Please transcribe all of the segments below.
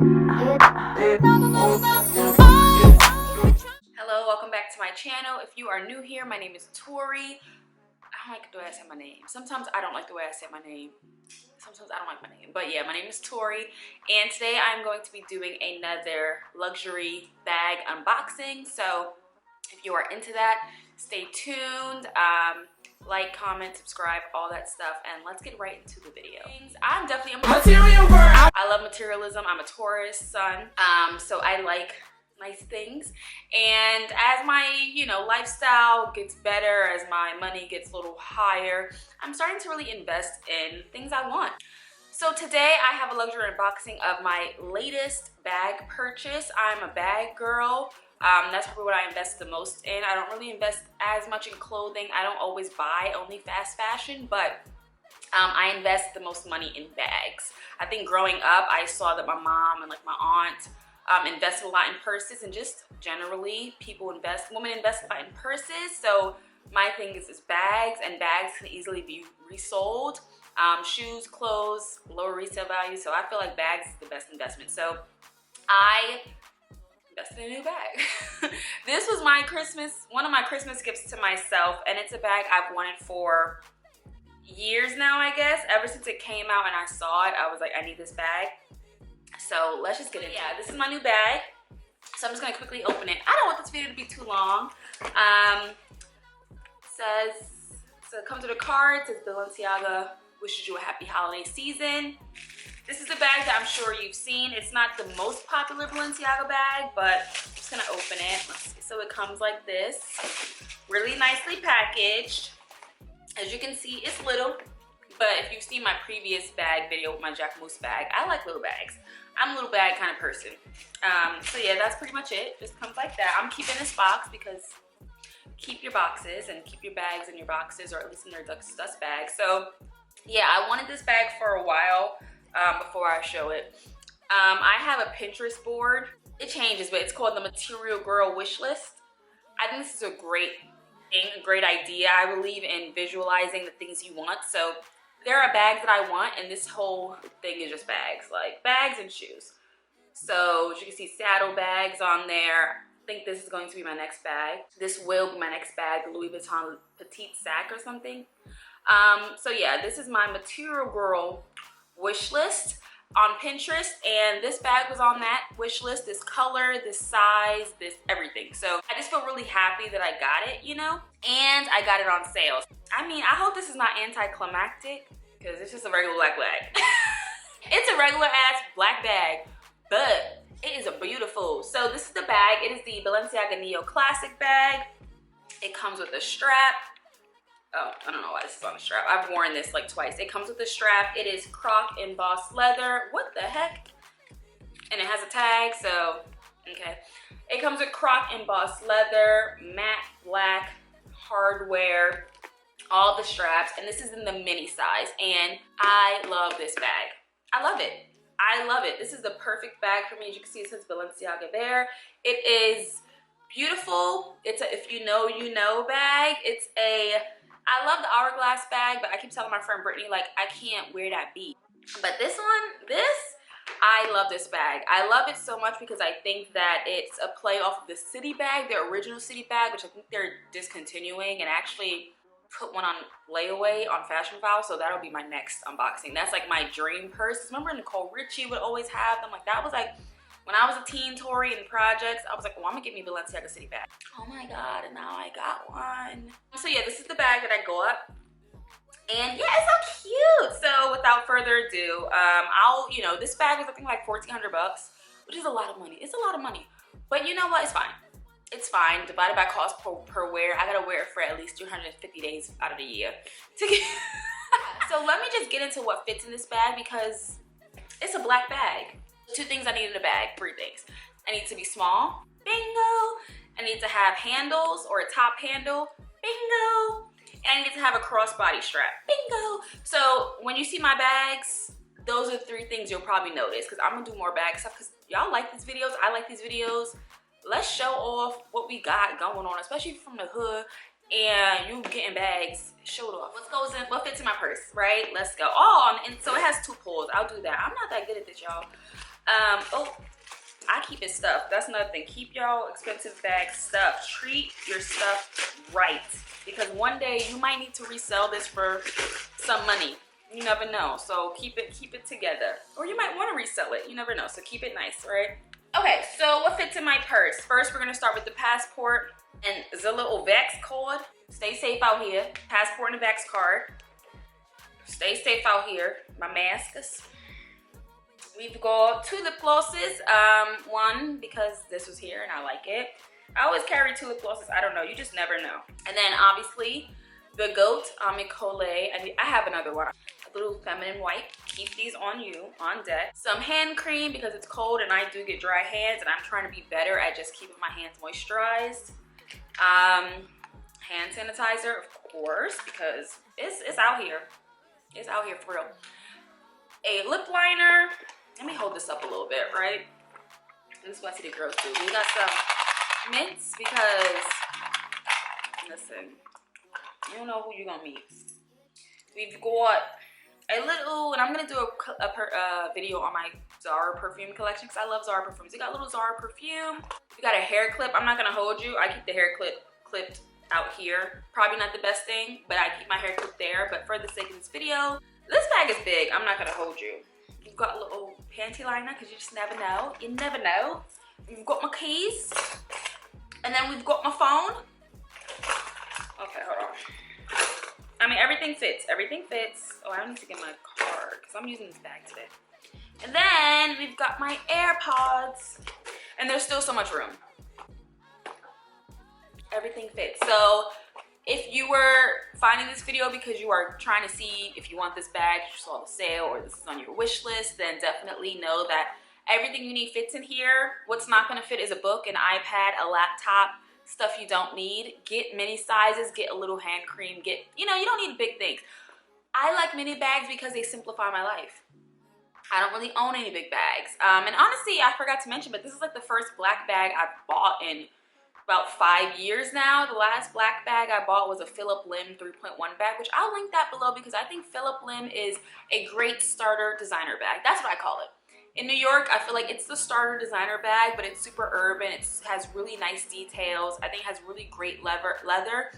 Hello, welcome back to my channel. If you are new here, my name is Tori. I don't like the way I say my name. Sometimes I don't like the way I say my name. Sometimes I don't like my name. But yeah, my name is Tori. And today I'm going to be doing another luxury bag unboxing. So if you are into that, stay tuned. Like, comment, subscribe, all that stuff. And let's get right into the video. I'm definitely a material girl. I love materialism. I'm a Taurus sun. So I like nice things, and as my lifestyle gets better, as my money gets a little higher, I'm starting to really invest in things I want. So today I have a luxury unboxing of my latest bag purchase. I'm a bag girl. That's probably what I invest the most in. I don't really invest as much in clothing. I don't always buy only fast fashion, but I invest the most money in bags. I think growing up I saw that my mom and like my aunt invested a lot in purses, and just generally women invest a lot in purses. So my thing is bags, and bags can easily be resold. Shoes, clothes, lower resale value. So I feel like bags is the best investment. So I invested in a new bag. This was one of my Christmas gifts to myself, and it's a bag I've wanted for years now, I guess. Ever since it came out and I saw it, I was like, I need this bag. So let's just get into it. Yeah, this is my new bag. So I'm just gonna quickly open it. I don't want this video to be too long. So it comes with a card. It says Balenciaga wishes you a happy holiday season. This is a bag that I'm sure you've seen. It's not the most popular Balenciaga bag, but I'm just gonna open it. Let's see. So it comes like this, really nicely packaged. As you can see, it's little, but if you've seen my previous bag video with my Jacquemus bag, I like little bags. I'm a little bag kind of person. So yeah, that's pretty much it. Just comes like that. I'm keeping this box because keep your boxes and keep your bags in your boxes, or at least in their dust bags. So yeah, I wanted this bag for a while before I show it. I have a Pinterest board. It changes, but it's called the Material Girl Wish List. I think this is a great thing, a great idea. I believe in visualizing the things you want. So there are bags that I want, and this whole thing is just bags, like bags and shoes. So as you can see, saddle bags on there. I think this is going to be my next bag. This will be my next bag, the Louis Vuitton Petite Sac or something. So yeah, this is my Material Girl wish list on Pinterest, and this bag was on that wish list. This color, this size, this everything. So I just feel really happy that I got it, and I got it on sale. I mean, I hope this is not anticlimactic, because it's just a regular black bag. It's a regular ass black bag, but it is a beautiful. So this is the bag. It is the Balenciaga Neo Classic bag. It comes with a strap. Oh, I don't know why this is on a strap. I've worn this like twice. It comes with a strap. It is croc embossed leather. What the heck? And it has a tag, so, okay. It comes with croc embossed leather, matte black hardware, all the straps, and this is in the mini size, and I love this bag. I love it. I love it. This is the perfect bag for me. As you can see, it says Balenciaga there. It is beautiful. It's a if you know, you know bag. I love the hourglass bag, but I keep telling my friend Brittany, like, I can't wear that beat. But this one, I love this bag. I love it so much because I think that it's a play off of the City bag, their original City bag, which I think they're discontinuing, and actually put one on layaway on Fashion File, so that'll be my next unboxing. That's like my dream purse. Remember Nicole Richie would always have them? Like, that was like, when I was a teen Tory in projects, I was like, well, I'm gonna get me Balenciaga City bag. Oh my God, and now I got one. So yeah, this is the bag that I got. And yeah, it's so cute. So without further ado, this bag was I think like 1,400 bucks, which is a lot of money. It's a lot of money. But you know what, it's fine. It's fine, divided by cost per wear. I gotta wear it for at least 350 days out of the year. So let me just get into what fits in this bag, because it's a black bag. 2 things I need in a bag, 3 things. I need to be small, bingo. I need to have handles or a top handle, bingo. And I need to have a crossbody strap, bingo. So when you see my bags, those are 3 things you'll probably notice, because I'm gonna do more bag stuff, because y'all like these videos, I like these videos. Let's show off what we got going on, especially from the hood. and you getting bags, show it off. What fits in my purse, right? Let's go. Oh, and so it has 2 pulls. I'll do that. I'm not that good at this, y'all. Oh, I keep it stuffed. That's another thing. Keep y'all expensive bags stuffed. Treat your stuff right, because one day you might need to resell this for some money. You never know. So keep it together, or you might want to resell it. You never know. So keep it nice, right? Okay, so what fits in my purse? First, we're gonna start with the passport and the little Vax card. Stay safe out here. Passport and a Vax card. Stay safe out here. My masks. We've got 2 lip glosses. One because this was here and I like it. I always carry 2 lip glosses. I don't know. You just never know. And then obviously the GOAT Amicole. I have another one. A little feminine white. Keep these on you, on deck. Some hand cream because it's cold and I do get dry hands, and I'm trying to be better at just keeping my hands moisturized. Hand sanitizer, of course, because it's out here. It's out here for real. A lip liner. Let me hold this up a little bit, right? This is what I see the girls do. We got some mints because, listen, you don't know who you're gonna meet. We've got a little, and I'm gonna do a video on my Zara perfume collection because I love Zara perfumes. We got a little Zara perfume. We got a hair clip. I'm not gonna hold you. I keep the hair clip clipped out here. Probably not the best thing, but I keep my hair clipped there. But for the sake of this video, this bag is big. I'm not gonna hold you. You've got a little panty liner because you just never know. You never know. We've got my keys, and then we've got my phone. Okay, hold on. I mean, everything fits. Everything fits. Oh, I need to get my card because I'm using this bag today. And then we've got my AirPods, and there's still so much room. Everything fits. So if you were finding this video because you are trying to see if you want this bag, you saw the sale, or this is on your wish list, then definitely know that everything you need fits in here. What's not going to fit is a book, an iPad, a laptop, stuff you don't need. Get mini sizes, get a little hand cream, you don't need big things. I like mini bags because they simplify my life. I don't really own any big bags. And honestly, I forgot to mention, but this is like the first black bag I've bought in about 5 years now. The last black bag I bought was a Philip Lim 3.1 bag, which I'll link that below because I think Philip Lim is a great starter designer bag. That's what I call it. In New York, I feel like it's the starter designer bag, but it's super urban. It has really nice details. I think it has really great leather,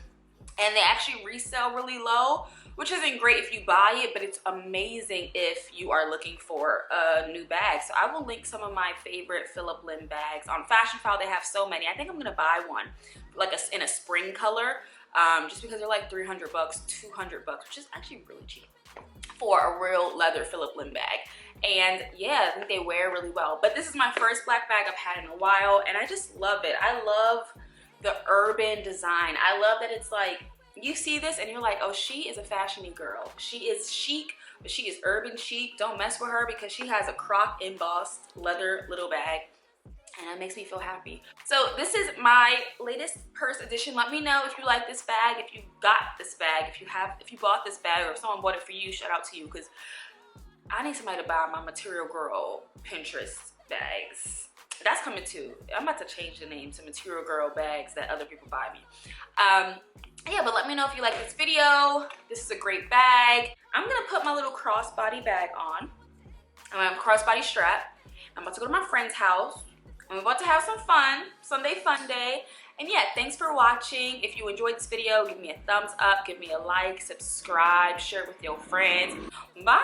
and they actually resell really low, which isn't great if you buy it, but it's amazing if you are looking for a new bag. So I will link some of my favorite Philip Lim bags. On Fashion File, they have so many. I think I'm gonna buy one, like in a spring color, just because they're like 300 bucks, 200 bucks, which is actually really cheap for a real leather Philip Lim bag. And yeah, I think they wear really well. But this is my first black bag I've had in a while, and I just love it. I love the urban design. I love that it's like, you see this and you're like, oh, she is a fashiony girl. She is chic, but she is urban chic. Don't mess with her because she has a croc embossed leather little bag, and that makes me feel happy. So this is my latest purse edition. Let me know if you like this bag, if you got this bag, if you bought this bag, or if someone bought it for you. Shout out to you, because I need somebody to buy my Material Girl Pinterest bags. That's coming too. I'm about to change the name to Material Girl bags that other people buy me. Yeah, but let me know if you like this video. This is a great bag. I'm gonna put my little crossbody bag on. Crossbody strap. I'm about to go to my friend's house. I'm about to have some fun. Sunday fun day. And yeah, thanks for watching. If you enjoyed this video, give me a thumbs up, give me a like, subscribe, share it with your friends. Bye.